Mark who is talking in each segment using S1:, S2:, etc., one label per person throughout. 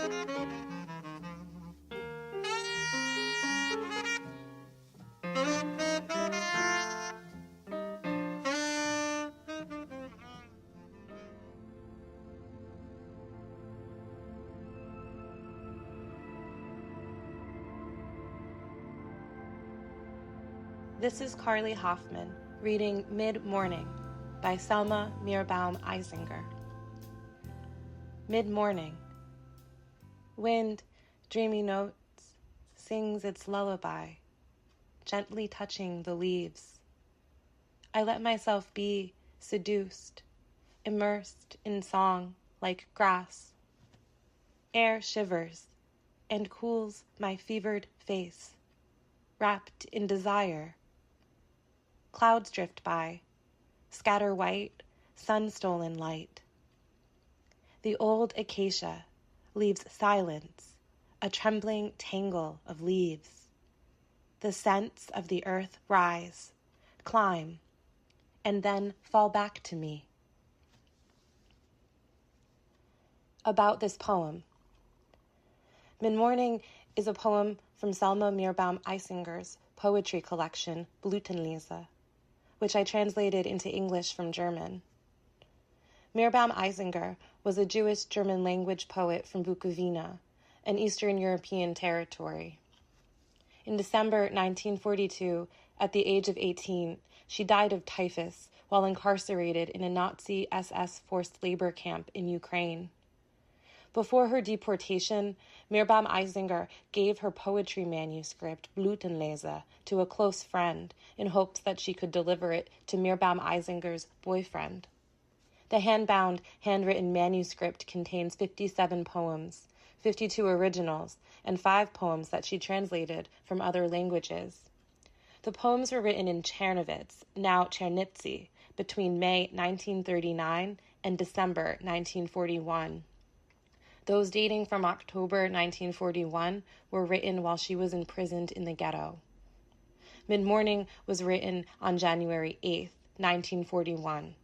S1: This is Carly Hoffman reading Mid-Morning by Selma Mirbaum-Eisinger. Mid-morning. Wind, dreamy notes, sings its lullaby, gently touching the leaves. I let myself be seduced, immersed in song like grass. Air shivers and cools my fevered face, wrapped in desire. Clouds drift by, scatter white, sun-stolen light. The old acacia leaves silence, a trembling tangle of leaves. The scents of the earth rise, climb, and then fall back to me. About this poem. Mid-Morning is a poem from Selma Mirbaum-Eisinger's poetry collection, Blütenlese, which I translated into English from German. Mirbaum-Eisinger was a Jewish German language poet from Bukovina, an Eastern European territory. In December 1942, at the age of 18, she died of typhus while incarcerated in a Nazi SS forced labor camp in Ukraine. Before her deportation, Mirbaum-Eisinger gave her poetry manuscript, Blütenlese, to a close friend in hopes that she could deliver it to Mirbaum-Eisinger's boyfriend. The hand-bound, handwritten manuscript contains 57 poems, 52 originals, and 5 poems that she translated from other languages. The poems were written in Czernowitz, now Chernivtsi, between May 1939 and December 1941. Those dating from October 1941 were written while she was imprisoned in the ghetto. Mid-Morning was written on January 8, 1941,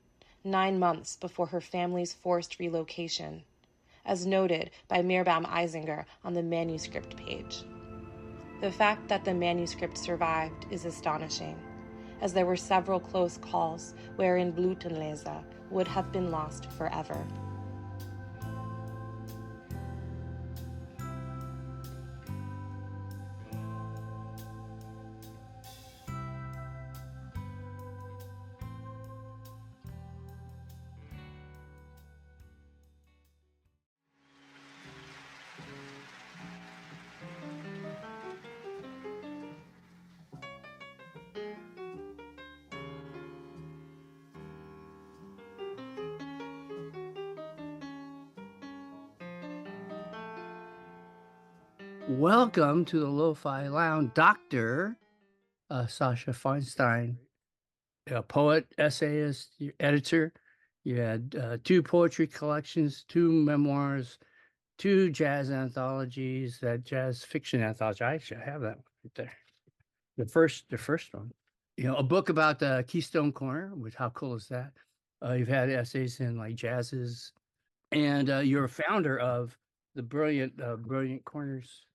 S1: 9 months before her family's forced relocation, as noted by Mirbaum-Eisinger on the manuscript page. The fact that the manuscript survived is astonishing, as there were several close calls wherein Blütenlese would have been lost forever.
S2: Welcome to the Lo-Fi Lounge. Dr. SASCHA FEINSTEIN, a poet, essayist, editor. You had 2 poetry collections, 2 memoirs, 2 jazz anthologies, that jazz fiction anthology. I actually have that one right there. The first one. You know, a book about the Keystone Corner, which, how cool is that? You've had essays in like jazzes, and you're a founder of the Brilliant Corners.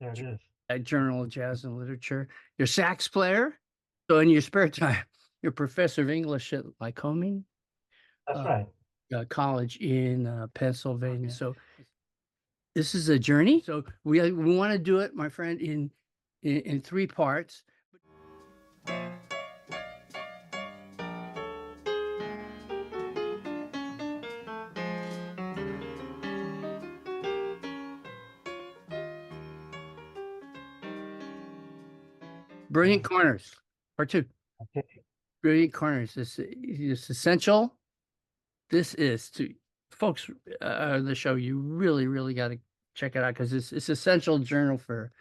S3: There it is.
S2: A Journal of Jazz and Literature. You're a sax player. So in your spare time, you're a professor of English at Lycoming.
S3: That's right.
S2: College in Pennsylvania. So this is a journey. So we want to do it, my friend, in 3 parts. Brilliant Corners, part 2.
S3: Okay.
S2: Brilliant Corners. This is essential. This is to folks the show. You really, really got to check it out because it's essential journal for,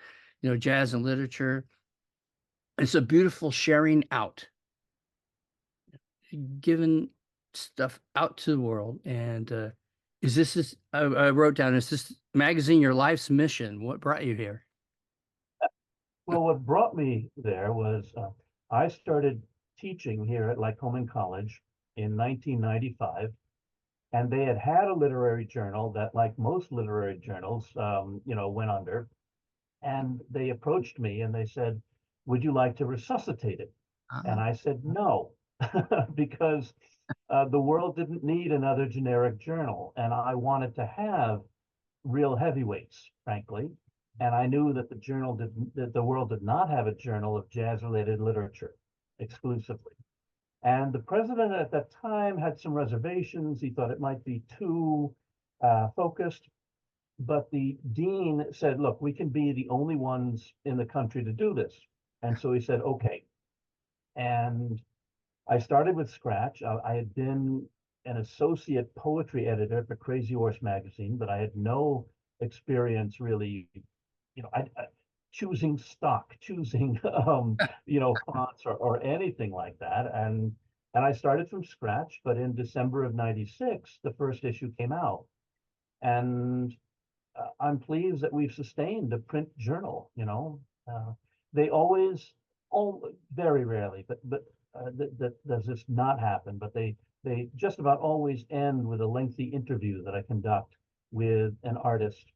S2: you know, jazz and literature. It's a beautiful sharing out, giving stuff out to the world. And I wrote down, is this magazine your life's mission? What brought you here?
S3: Well, what brought me there was I started teaching here at Lycoming College in 1995. And they had a literary journal that, like most literary journals, went under. And they approached me and they said, "Would you like to resuscitate it?" And I said, "No," because the world didn't need another generic journal. And I wanted to have real heavyweights, frankly. And I knew that the world did not have a journal of jazz-related literature exclusively. And the president at that time had some reservations. He thought it might be too focused. But the dean said, "Look, we can be the only ones in the country to do this." And so he said, "Okay." And I started with scratch. I had been an associate poetry editor for Crazy Horse magazine, but I had no experience really, choosing stock, choosing, fonts or anything like that. And I started from scratch. But in December of '96, the first issue came out. And I'm pleased that we've sustained a print journal. They always, very rarely, but that does this not happen. But they just about always end with a lengthy interview that I conduct with an artist,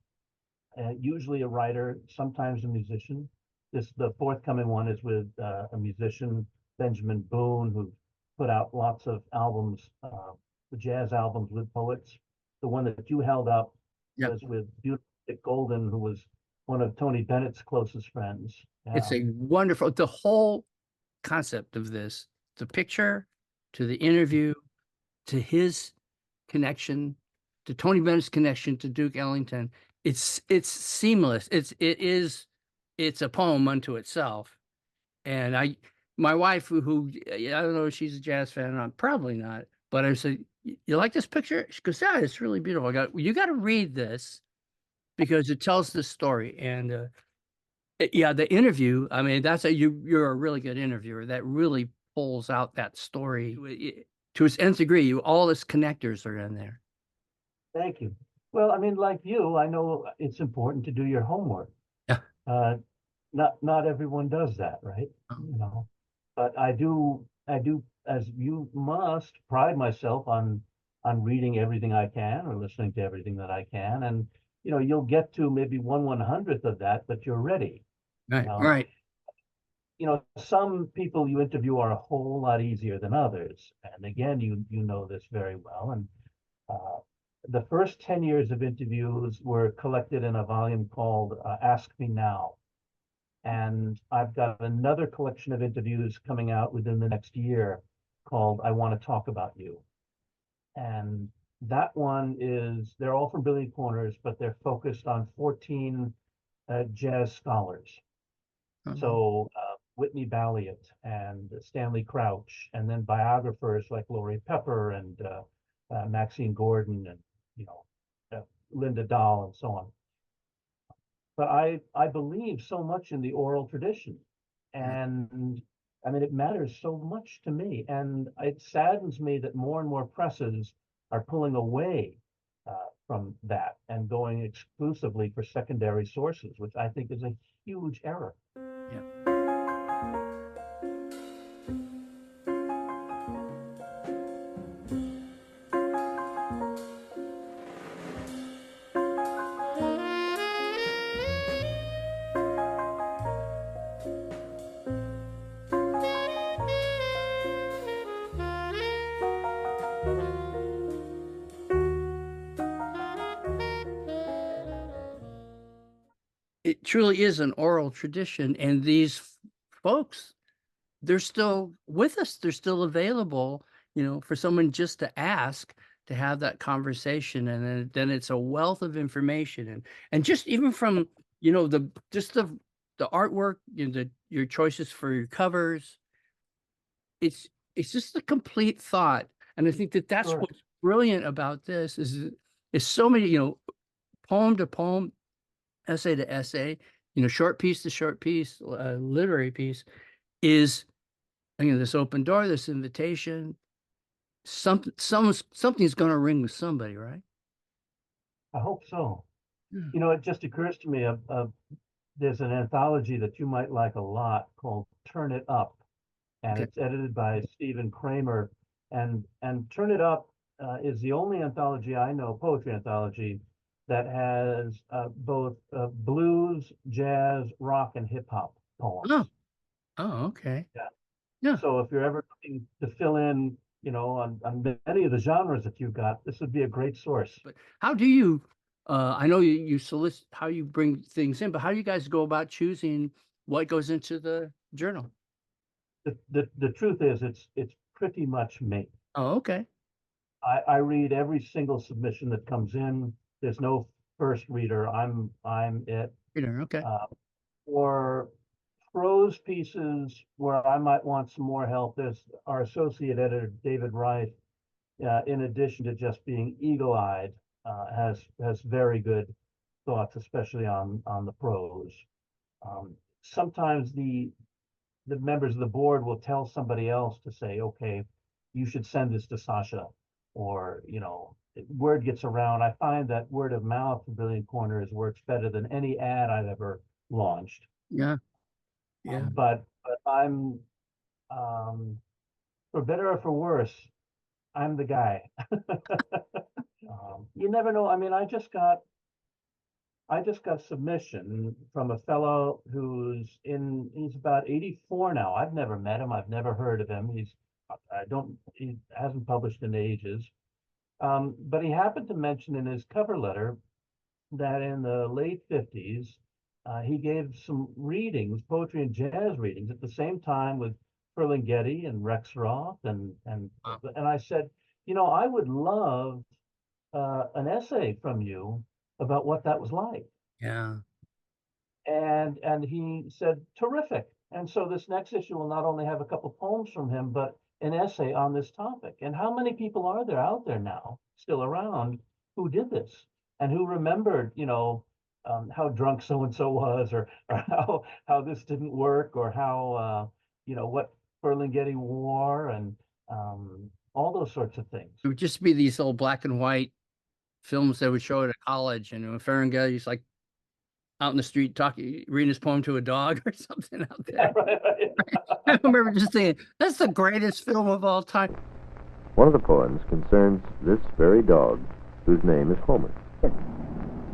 S3: usually a writer, sometimes a musician. The forthcoming one is with a musician, Benjamin Boone, who put out lots of albums, jazz albums with poets. The one that you held up was with beautiful Dick Golden, who was one of Tony Bennett's closest friends.
S2: It's a wonderful, the whole concept of this, the picture to the interview to his connection to Tony Bennett's connection to Duke Ellington. It's seamless. It's a poem unto itself. And my wife, who I don't know if she's a jazz fan or not, probably not, but I said, "You like this picture?" She goes, "Yeah, it's really beautiful." You got to read this because it tells the story. And yeah, the interview, I mean, you're a really good interviewer. That really pulls out that story to its nth degree. All its connectors are in there.
S3: Thank you. Well, I mean, like you, I know it's important to do your homework.
S2: Yeah.
S3: Not everyone does that, right? But I do, as you must, pride myself on reading everything I can or listening to everything that I can. And you'll get to maybe 1/100th of that, but you're ready.
S2: Right, right.
S3: Some people you interview are a whole lot easier than others. And again, you know this very well. And the first 10 years of interviews were collected in a volume called Ask Me Now. And I've got another collection of interviews coming out within the next year called I Want to Talk About You. And that one they're all from Billy Corners, but they're focused on 14 jazz scholars. So Whitney Balliet and Stanley Crouch, and then biographers like LeRoy Pepper and Maxine Gordon and Linda Dahl and so on. But I believe so much in the oral tradition, and I mean it matters so much to me, and it saddens me that more and more presses are pulling away from that and going exclusively for secondary sources, which I think is a huge error.
S2: Yeah. It truly is an oral tradition, and these folks, they're still with us. They're still available, for someone just to ask, to have that conversation. And then it's a wealth of information. And just even from, the artwork, your choices for your covers, it's just a complete thought. And I think that's
S3: Sure.
S2: what's brilliant about this is so many, poem to poem, essay to essay, short piece to short piece, literary piece is, this open door, this invitation, something's going to ring with somebody, right?
S3: I hope so.
S2: Yeah.
S3: It just occurs to me there's an anthology that you might like a lot called Turn It Up, and
S2: Okay.
S3: it's edited by Stephen Kramer. And Turn It Up is the only anthology I know, poetry anthology, that has both blues, jazz, rock, and hip hop poems.
S2: Oh, okay.
S3: Yeah.
S2: Yeah.
S3: So if you're ever looking to fill in, on many of the genres that you've got, this would be a great source.
S2: But how do you, I know you solicit how you bring things in, but how do you guys go about choosing what goes into the journal?
S3: The truth is, it's pretty much me.
S2: Oh, okay.
S3: I read every single submission that comes in. There's no first reader. I'm it.
S2: Okay.
S3: For prose pieces where I might want some more help, there's our associate editor, David Wright, in addition to just being eagle-eyed, has very good thoughts, especially on the prose. Sometimes the members of the board will tell somebody else to say, okay, you should send this to Sasha, or word gets around. I find that word of mouth for Brilliant Corners works better than any ad I've ever launched.
S2: Yeah. Yeah.
S3: But I'm, for better or for worse, I'm the guy. You never know. I mean, I just got submission from a fellow he's about 84 now. I've never met him. I've never heard of him. He hasn't published in ages. But he happened to mention in his cover letter that in the late 50s, he gave some readings, poetry and jazz readings at the same time with Ferlinghetti and Rex Roth. And I said, I would love an essay from you about what that was like.
S2: Yeah.
S3: And he said, terrific. And so this next issue will not only have a couple poems from him, but an essay on this topic. And how many people are there out there now, still around, who did this and who remembered, how drunk so-and-so was, or how this didn't work, or how, what Ferlinghetti wore, and all those sorts of things.
S2: It would just be these old black and white films they would show at a college, and Ferlinghetti's like out in the street talking, reading his poem to a dog or something out there. I remember just thinking, that's the greatest film of all time.
S4: One of the poems concerns this very dog, whose name is Homer.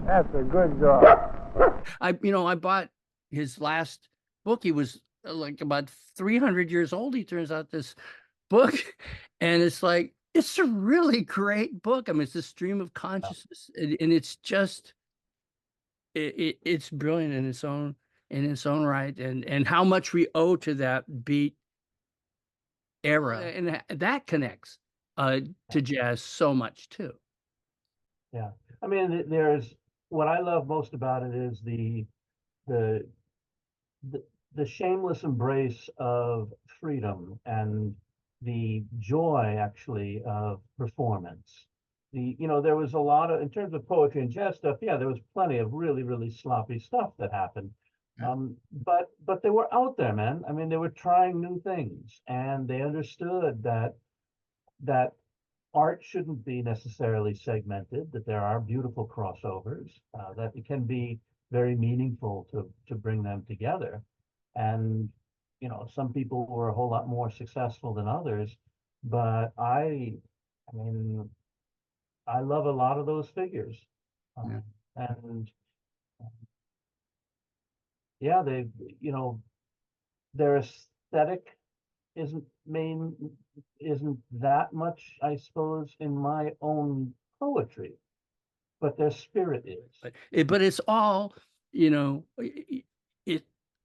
S5: That's a good dog.
S2: I bought his last book. He was like about 300 years old. He turns out, this book, and it's like, it's a really great book. I mean, it's a stream of consciousness, and it's just, it's brilliant in its own right, and how much we owe to that beat era, and that connects to jazz so much too.
S3: Yeah, I mean, there's what I love most about it is the shameless embrace of freedom and the joy, actually, of performance. There was a lot of, in terms of poetry and jazz stuff, yeah, there was plenty of really, really sloppy stuff that happened. But they were out there, man. I mean, they were trying new things, and they understood that art shouldn't be necessarily segmented, that there are beautiful crossovers, that it can be very meaningful to bring them together. And, some people were a whole lot more successful than others, but I mean, I love a lot of those figures. And yeah, their aesthetic isn't that much, I suppose, in my own poetry, but their spirit is.
S2: But it's all,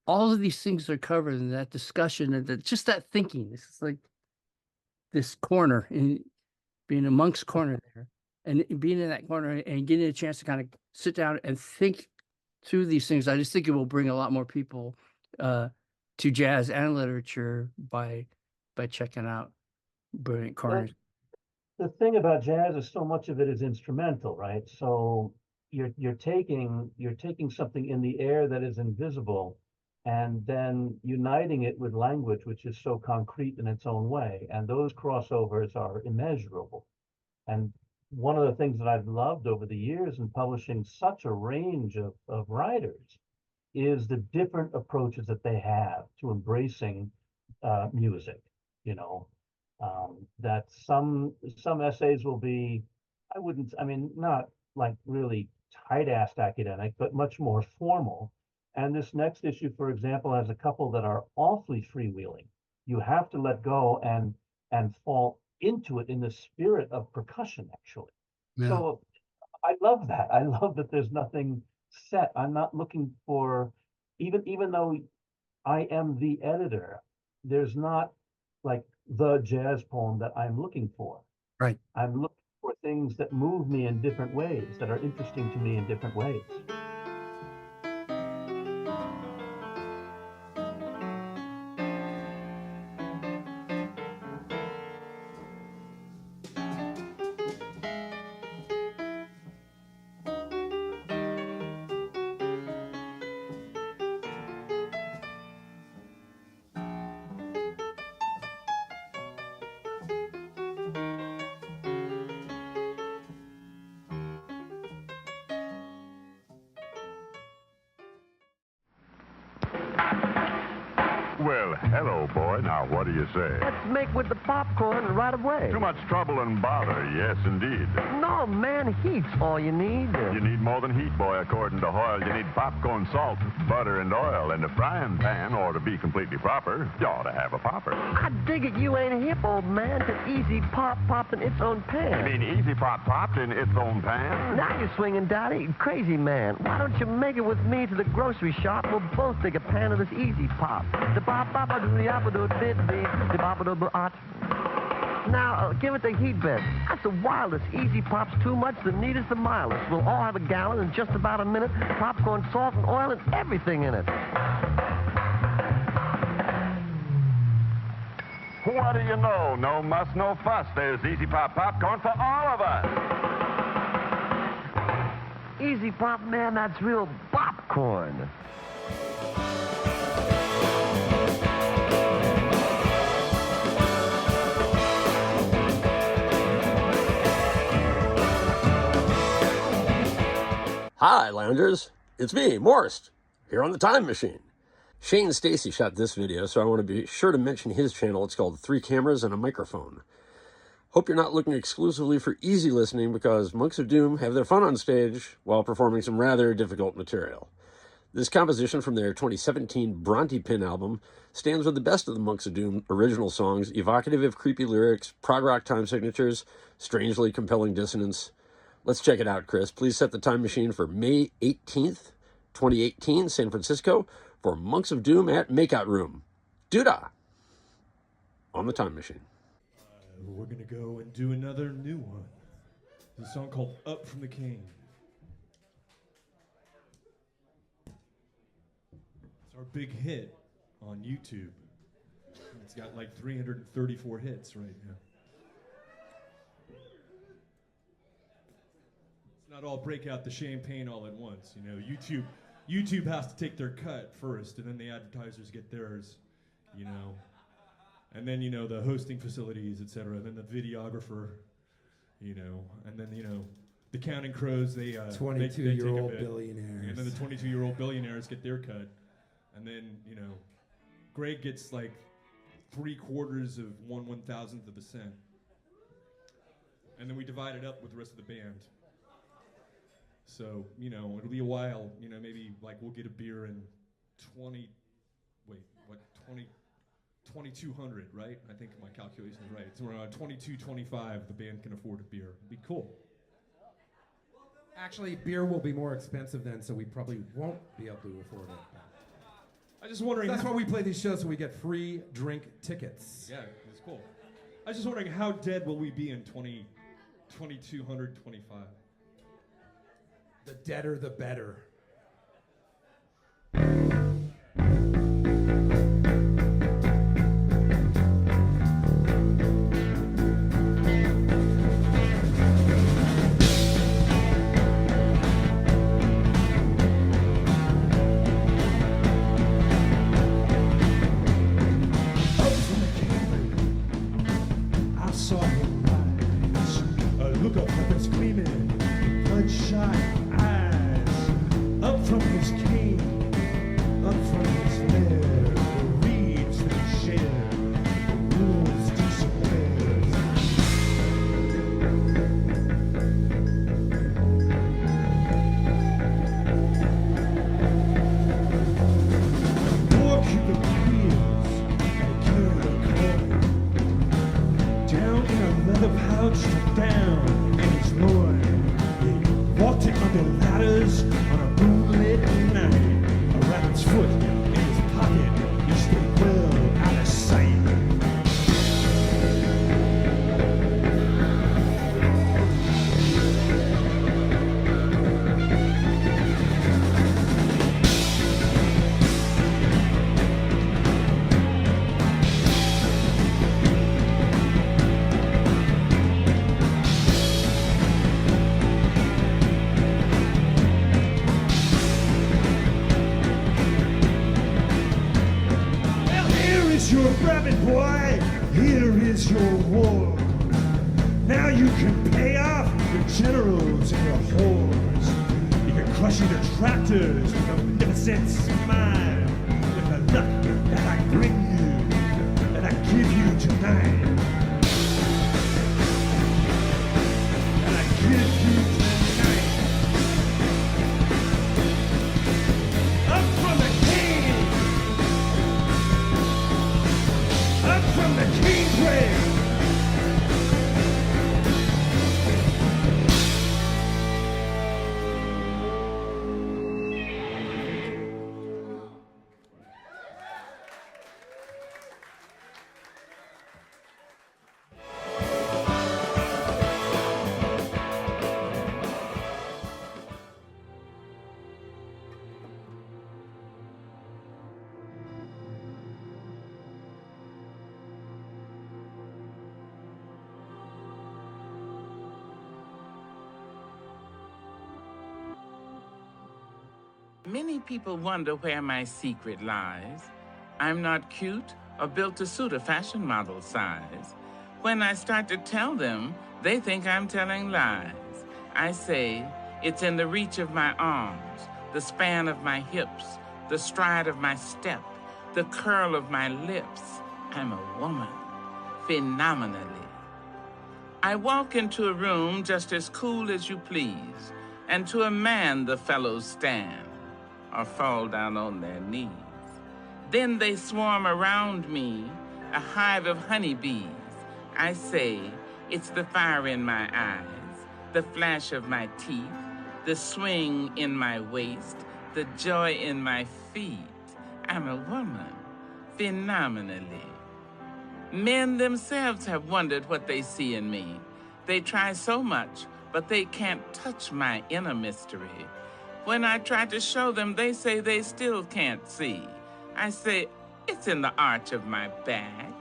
S2: all of these things are covered in that discussion, and just that thinking. It's like this corner, and being amongst corner there, and being in that corner and getting a chance to kind of sit down and think through these things. I just think it will bring a lot more people to jazz and literature by checking out Brilliant Corners.
S3: The thing about jazz is so much of it is instrumental, right? So you're taking something in the air that is invisible, and then uniting it with language, which is so concrete in its own way. And those crossovers are immeasurable. And one of the things that I've loved over the years in publishing such a range of writers is the different approaches that they have to embracing music. That some essays will be, not like really tight-assed academic, but much more formal. And this next issue, for example, has a couple that are awfully freewheeling. You have to let go and fall into it in the spirit of percussion, actually.
S2: Yeah.
S3: So I love that. I love that there's nothing set. I'm not looking for, even though I am the editor, there's not like the jazz poem that I'm looking for.
S2: Right.
S3: I'm looking for things that move me in different ways, that are interesting to me in different ways.
S6: Well, hello, boy. Now, what do you say?
S7: Let's make with the popcorn right away.
S6: Too much trouble and bother, yes, indeed.
S7: No, man, heat's all you need.
S6: You need more than heat, boy, according to Hoyle. You need popcorn, salt, butter, and oil. And a frying pan, or to be completely proper, you ought to have a popper.
S7: I dig it you ain't hip, old man, to easy pop popped in its own pan.
S6: You mean easy pop popped in its own pan?
S7: Now you're swinging, Daddy. Crazy man. Why don't you make it with me to the grocery shop? We'll both take a pan of this easy pop. The pop pop do the apple do did the pop do art. Now, give it the heat bed. That's the wildest. Easy Pop's too much, the neatest, the mildest. We'll all have a gallon in just about a minute. Popcorn, salt, and oil, and everything in it.
S6: What do you know? No muss, no fuss. There's Easy Pop popcorn for all of us.
S7: Easy Pop, man, that's real popcorn.
S8: Hi, loungers. It's me, Morst, here on the Time Machine. Shane Stacy shot this video, so I want to be sure to mention his channel. It's called 3 Cameras and a Microphone. Hope you're not looking exclusively for easy listening, because Monks of Doom have their fun on stage while performing some rather difficult material. This composition from their 2017 Bronte Pin album stands with the best of the Monks of Doom original songs, evocative of creepy lyrics, prog rock time signatures, strangely compelling dissonance. Let's check it out, Chris. Please set the time machine for May 18th, 2018, San Francisco, for Monks of Doom at Makeout Room. Doodah! On the time machine.
S9: We're going to go and do another new one. It's a song called Up From the King. It's our big hit on YouTube. It's got like 334 hits right now. Not all break out the champagne all at once, you know. YouTube has to take their cut first, and then the advertisers get theirs, you know. And then, you know, the hosting facilities, etc. And then the videographer, you know. And then, you know, the Counting Crows, they
S10: 22-year-old billionaires.
S9: And then the 22-year-old billionaires get their cut. And then, you know, Greg gets like 3/4 of 1/1000th of a cent. And then we divide it up with the rest of the band. So, you know, it'll be a while, you know, maybe like we'll get a beer in 2200, right? I think my calculation is right. So around 2225, the band can afford a beer. It'd be cool.
S10: Actually, beer will be more expensive then, so we probably won't be able to afford it.
S9: I was just wondering.
S10: That's why we play these shows, so we get free drink tickets.
S9: Yeah, it's cool. I was just wondering, how dead will we be in 2225?
S10: The deader, the better.
S9: I saw him rise, look up at the screaming, bloodshot eyes, up from his cane, up from his lair, the reeds that share, the wolves disappear.
S11: Damn it, boy, here is your reward. Now you can pay off your generals and your whores. You can crush your detractors with a magnificent smile. With the luck that I bring you, that I give you tonight. That I give you tonight. Up from the king! Up from the king's grave!
S12: Many people wonder where my secret lies. I'm not cute or built to suit a fashion model size. When I start to tell them, they think I'm telling lies. I say, it's in the reach of my arms, the span of my hips, the stride of my step, the curl of my lips. I'm a woman, phenomenally. I walk into a room just as cool as you please, and to a man the fellows stand or fall down on their knees. Then they swarm around me, a hive of honeybees. I say, it's the fire in my eyes, the flash of my teeth, the swing in my waist, the joy in my feet. I'm a woman, phenomenally. Men themselves have wondered what they see in me. They try so much, but they can't touch my inner mystery. When I try to show them, they say they still can't see. I say, it's in the arch of my back,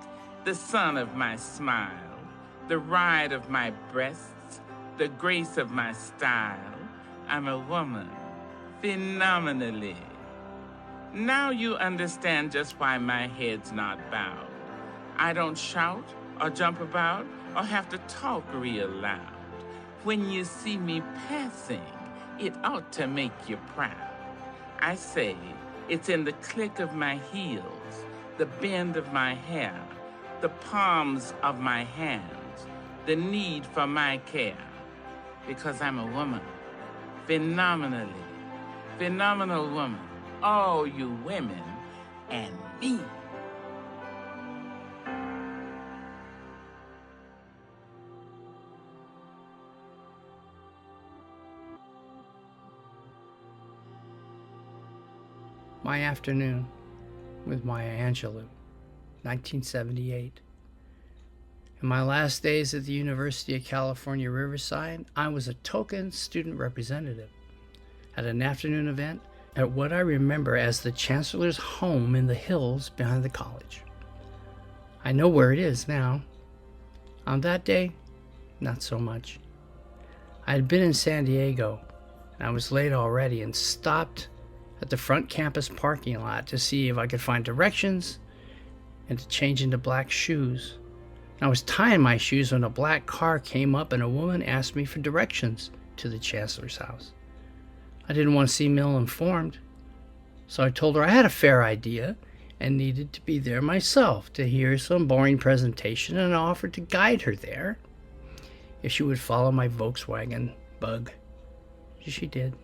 S12: the sun of my smile, the ride of my breasts, the grace of my style. I'm a woman, phenomenally. Now you understand just why my head's not bowed. I don't shout or jump about or have to talk real loud. When you see me passing, it ought to make you proud. I say, it's in the click of my heels, the bend of my hair, the palms of my hands, the need for my care. Because I'm a woman, phenomenally, phenomenal woman, all you women and me.
S2: My Afternoon with Maya Angelou, 1978. In my last days at the University of California, Riverside, I was a token student representative at an afternoon event at what I remember as the Chancellor's home in the hills behind the college. I know where it is now. On that day, not so much. I had been in San Diego, and I was late already and stopped at the front campus parking lot to see if I could find directions and to change into black shoes. And I was tying my shoes when a black car came up and a woman asked me for directions to the Chancellor's house. I didn't want to seem ill-informed, so I told her I had a fair idea and needed to be there myself to hear some boring presentation, and I offered to guide her there if she would follow my Volkswagen Bug. She did.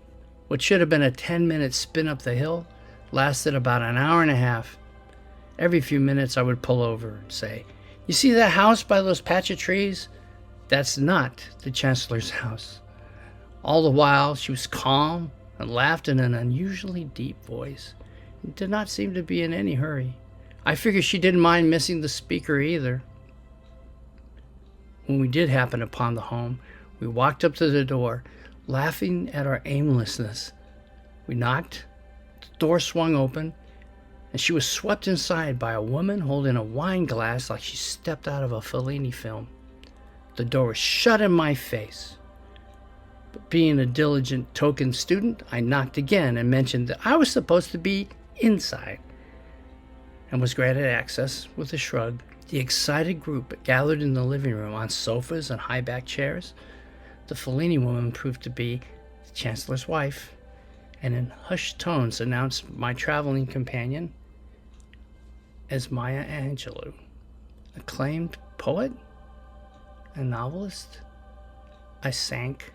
S2: What should have been a 10-minute spin up the hill lasted about an hour and a half. Every few minutes I would pull over and say, "You see that house by those patch of trees? That's not the Chancellor's house." All the while she was calm and laughed in an unusually deep voice and did not seem to be in any hurry. I figured she didn't mind missing the speaker either. When we did happen upon the home, we walked up to the door, laughing at our aimlessness. We knocked, the door swung open, and she was swept inside by a woman holding a wine glass like she stepped out of a Fellini film. The door was shut in my face. But being a diligent token student, I knocked again and mentioned that I was supposed to be inside. and was granted access with a shrug. The excited group gathered in the living room on sofas and high-backed chairs. The Fellini woman proved to be the Chancellor's wife, and in hushed tones announced my traveling companion as Maya Angelou, acclaimed poet and novelist. I sank.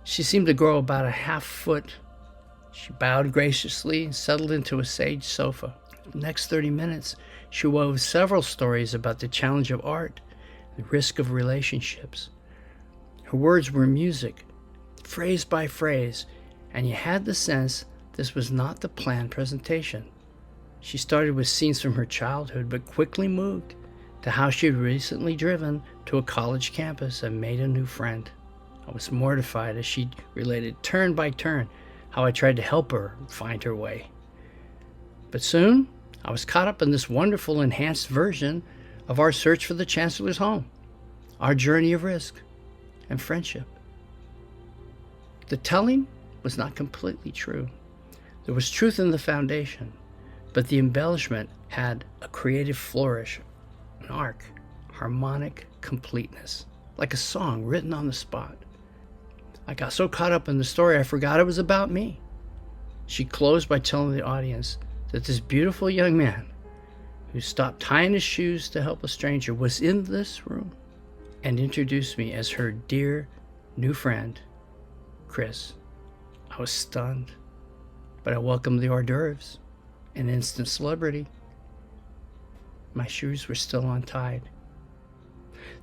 S2: She seemed to grow about a half foot. She bowed graciously and settled into a sage sofa. The next 30 minutes, she wove several stories about the challenge of art, the risk of relationships. Her words were music, phrase by phrase, and you had the sense this was not the planned presentation. She started with scenes from her childhood, but quickly moved to how she had recently driven to a college campus and made a new friend. I was mortified as she related turn by turn how I tried to help her find her way. But soon, I was caught up in this wonderful enhanced version of our search for the Chancellor's home, our journey of risk and friendship. The telling was not completely true. There was truth in the foundation, but the embellishment had a creative flourish, an arc, harmonic completeness, like a song written on the spot. I got so caught up in the story I forgot it was about me. She closed by telling the audience that this beautiful young man who stopped tying his shoes to help a stranger was in this room, and introduced me as her dear new friend, Chris. I was stunned, but I welcomed the hors d'oeuvres, an instant celebrity. My shoes were still untied.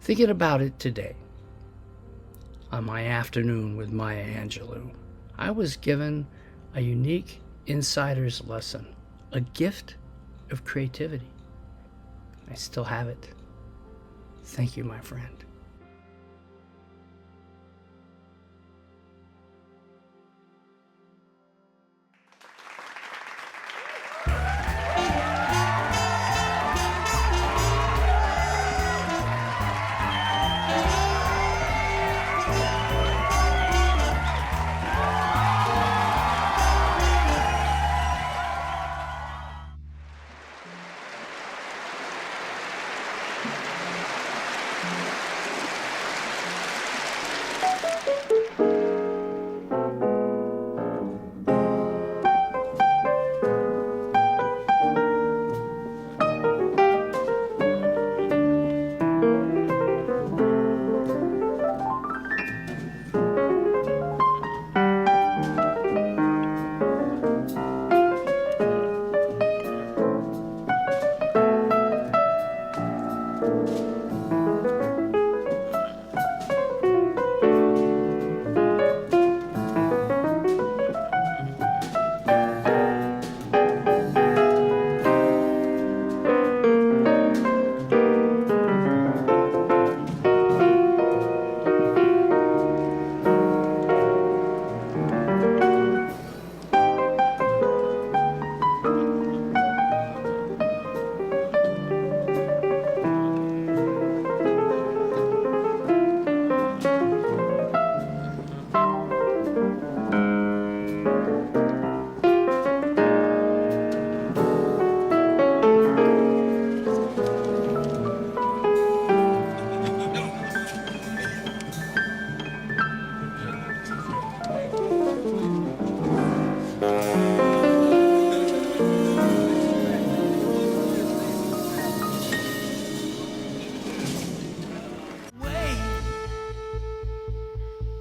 S2: Thinking about it today, on my afternoon with Maya Angelou, I was given a unique insider's lesson, a gift of creativity. I still have it. Thank you, my friend.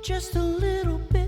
S13: Just a little bit.